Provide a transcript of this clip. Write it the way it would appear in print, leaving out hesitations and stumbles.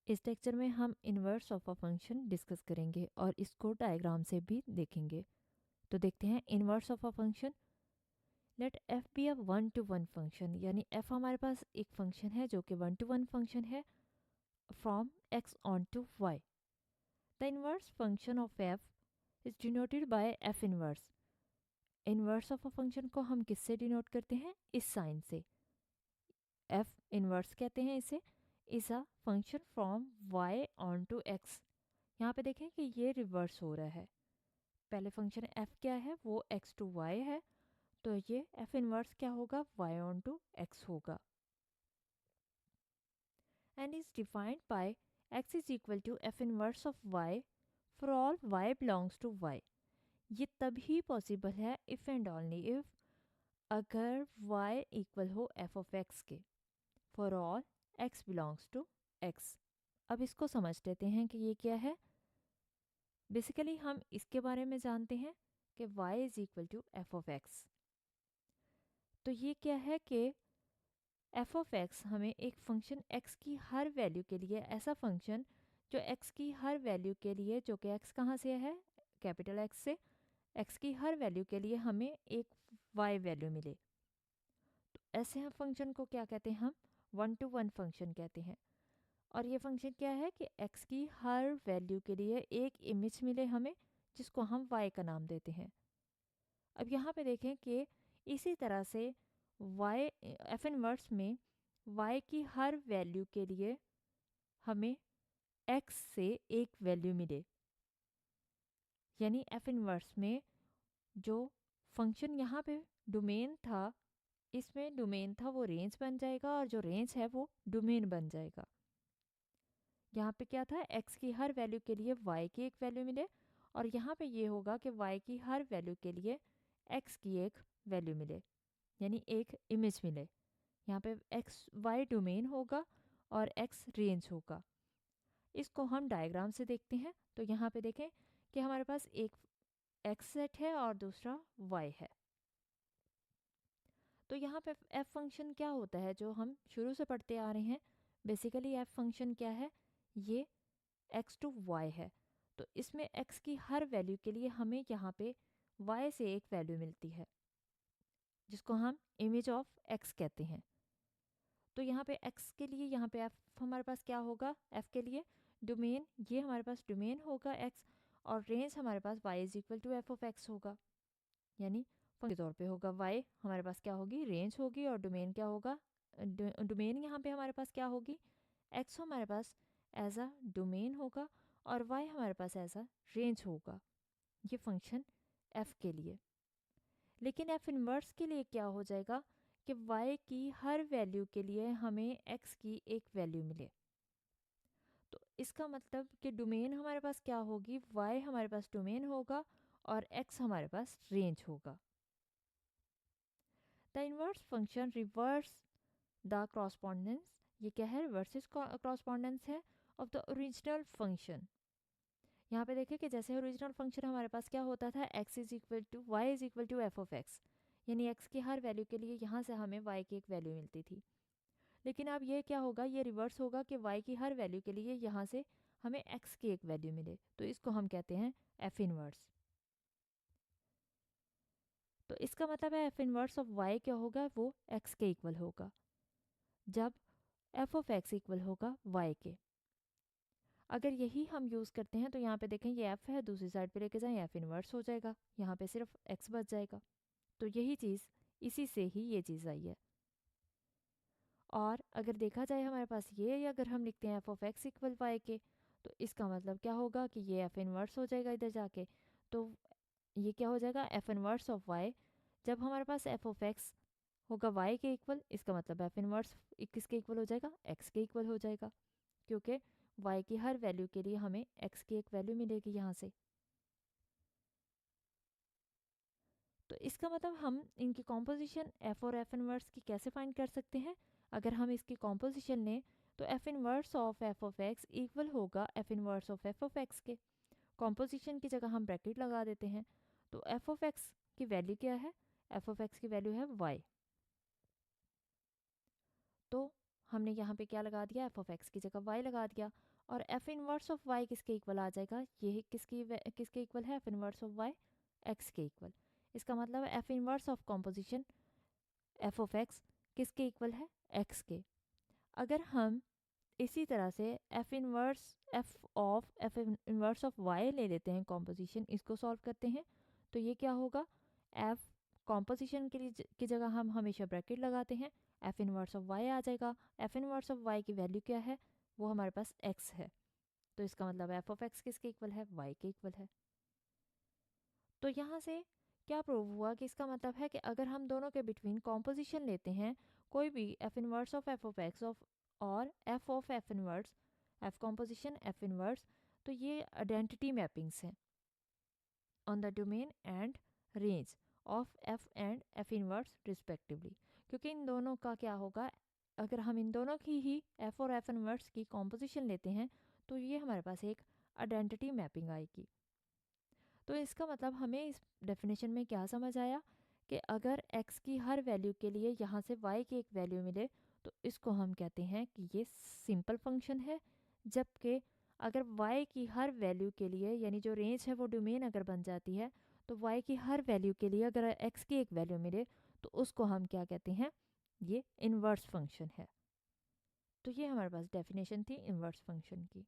इस लेक्चर में हम inverse of a function discuss करेंगे और इसको डायग्राम से भी देखेंगे। तो देखते हैं inverse of a function. Let f be a one to one function, यानी एफ हमारे पास एक फंक्शन है जो कि वन टू वन फंक्शन है from x onto y. The inverse function of f is denoted by f inverse. Inverse of a function को हम किससे डिनोट करते हैं? इस साइन से। एफ इन्वर्स कहते हैं इसे। Is a function from y onto x. यहाँ पे देखें कि ये रिवर्स हो रहा है। पहले फंक्शन f क्या है? वो x टू y है, तो ये f इनवर्स क्या होगा? y ऑन टू x होगा। And is defined by x is equal to f inverse of y for all y belongs to y। ये तभी पॉसिबल है इफ एंड ओनली इफ, अगर y इक्वल हो f of x के, for all x belongs to x। अब इसको समझ लेते हैं कि ये क्या है। बेसिकली हम इसके बारे में जानते हैं कि y is equal to f of x. तो ये क्या है कि एफ ऑफ एक्स हमें एक फंक्शन x की हर वैल्यू के लिए, ऐसा फंक्शन जो x की हर वैल्यू के लिए, जो कि x कहाँ से है? कैपिटल X से। x की हर वैल्यू के लिए हमें एक y वैल्यू मिले, तो ऐसे हम फंक्शन को क्या कहते हैं? हम वन टू वन फंक्शन कहते हैं। और ये फंक्शन क्या है कि x की हर वैल्यू के लिए एक इमेज मिले हमें, जिसको हम y का नाम देते हैं। अब यहाँ पे देखें कि इसी तरह से y एफ इनवर्स में y की हर वैल्यू के लिए हमें x से एक वैल्यू मिले, यानी एफ इनवर्स में जो फंक्शन यहाँ पे डोमेन था, इसमें डोमेन था वो रेंज बन जाएगा, और जो रेंज है वो डोमेन बन जाएगा। यहाँ पे क्या था? x की हर वैल्यू के लिए y की एक वैल्यू मिले, और यहाँ पे ये होगा कि y की हर वैल्यू के लिए x की एक वैल्यू मिले, यानी एक इमेज मिले। यहाँ पे एक्स वाई डोमेन होगा और एक्स रेंज होगा। इसको हम डायग्राम से देखते हैं। तो यहाँ पे देखें कि हमारे पास एक एक्स सेट है और दूसरा वाई है। तो यहाँ पे एफ फंक्शन क्या होता है, जो हम शुरू से पढ़ते आ रहे हैं। बेसिकली एफ फंक्शन क्या है? ये एक्स टू वाई है। तो इसमें एक्स की हर वैल्यू के लिए हमें यहाँ पे वाई से एक वैल्यू मिलती है, जिसको हम इमेज ऑफ एक्स कहते हैं। तो यहाँ पे x के लिए, यहाँ पे f हमारे पास क्या होगा? f के लिए डोमेन, ये हमारे पास डोमेन होगा x, और रेंज हमारे पास y is equal to f of x होगा। यानी फंक्शन के तौर पे होगा y हमारे पास क्या होगी? रेंज होगी। और डोमेन क्या होगा? डोमेन यहाँ पे हमारे पास क्या होगी? x हमारे पास एज अ डोमेन होगा, और y हमारे पास एज अ रेंज होगा। ये फंक्शन f के लिए। लेकिन एफ इनवर्स के लिए क्या हो जाएगा कि y की हर वैल्यू के लिए हमें x की एक वैल्यू मिले। तो इसका मतलब कि डोमेन हमारे पास क्या होगी? y हमारे पास डोमेन होगा और x हमारे पास रेंज होगा। The inverse function reverse the correspondence. ये क्या है? रिवर्सिस क्रॉसपोंडेंस है ऑफ द ओरिजिनल फंक्शन। यहाँ पे देखिए कि जैसे ओरिजिनल फंक्शन हमारे पास क्या होता था? x is equal to y is equal to f of x, यानी x की हर वैल्यू के लिए यहाँ से हमें y की एक वैल्यू मिलती थी। लेकिन अब ये क्या होगा? ये रिवर्स होगा कि y की हर वैल्यू के लिए यहाँ से हमें x की एक वैल्यू मिले, तो इसको हम कहते हैं एफ इनवर्स। तो इसका मतलब है एफ इनवर्स ऑफ y क्या होगा? वो x के इक्वल होगा, जब एफ ऑफ एक्स इक्वल होगा y के। अगर यही हम यूज़ करते हैं तो यहाँ पे देखें ये f है, दूसरी साइड पे लेके जाएं एफ इनवर्स हो जाएगा, यहाँ पे सिर्फ x बच जाएगा। तो यही चीज़, इसी से ही ये चीज़ आई है। और अगर देखा जाए हमारे पास ये, अगर हम लिखते हैं f of x equal y के, तो इसका मतलब क्या होगा कि ये एफ इनवर्स हो जाएगा इधर जाके। तो ये क्या हो जाएगा? F inverse of y. जब हमारे पास एफ ऑफ एक्स होगा वाई के इक्वल, इसका मतलब एफ इनवर्स किसके इक्वल हो जाएगा? एक्स के इक्वल हो जाएगा, क्योंकि वाई की हर वैल्यू के लिए हमें एक्स की एक वैल्यू मिलेगी यहाँ से। तो इसका मतलब हम इनकी कॉम्पोजिशन एफ और एफ इनवर्स की कैसे फाइंड कर सकते हैं? अगर हम इसकी कॉम्पोजिशन लें तो f inverse of f of x equal होगा f inverse of f of x के। कॉम्पोजिशन की जगह हम ब्रैकेट लगा देते हैं। तो एफ ऑफ एक्स की वैल्यू क्या है? एफ ऑफ एक्स की वैल्यू है वाई। तो हमने यहाँ पे क्या लगा दिया? एफ ऑफ एक्स की जगह वाई लगा दिया। और एफ इनवर्स ऑफ वाई किसके इक्वल आ जाएगा, ये किसके इक्वल है, f inverse of y x के इक्वल। इसका मतलब f inverse of composition f of x किसके इक्वल है, एक्स के। अगर हम इसी तरह से एफ इनवर्स ऑफ वाई ले लेते हैं कॉम्पोजिशन, इसको सॉल्व करते हैं, तो ये क्या होगा, एफ कॉम्पोजिशन के लिए की जगह हम हमेशा ब्रैकेट लगाते हैं, एफ इनवर्स ऑफ वाई आ जाएगा। एफ इनवर्स ऑफ वाई की वैल्यू क्या है, वो हमारे पास एक्स है, तो इसका मतलब एफ ऑफ एक्स किसके इक्वल है, वाई के इक्वल है। तो यहाँ से क्या प्रूव हुआ कि इसका मतलब है कि अगर हम दोनों के बिटवीन कॉम्पोजिशन लेते हैं, कोई भी f inverse of x of और f of f inverse, f composition f inverse, तो ये आइडेंटिटी मैपिंग्स हैं on the domain and range of f and f inverse respectively. क्योंकि इन दोनों का क्या होगा, अगर हम इन दोनों की ही एफ और एफ इनवर्स की कॉम्पोजिशन लेते हैं तो ये हमारे पास एक आइडेंटिटी मैपिंग आएगी। तो इसका मतलब हमें इस डेफिनेशन में क्या समझ आया कि अगर x की हर वैल्यू के लिए यहाँ से y की एक वैल्यू मिले तो इसको हम कहते हैं कि ये सिंपल फंक्शन है। जबकि अगर y की हर वैल्यू के लिए, यानी जो रेंज है वो डोमेन अगर बन जाती है, तो y की हर वैल्यू के लिए अगर x की एक वैल्यू मिले तो उसको हम क्या कहते हैं, ये इन्वर्स फंक्शन है। तो ये हमारे पास डेफिनेशन थी इन्वर्स फंक्शन की।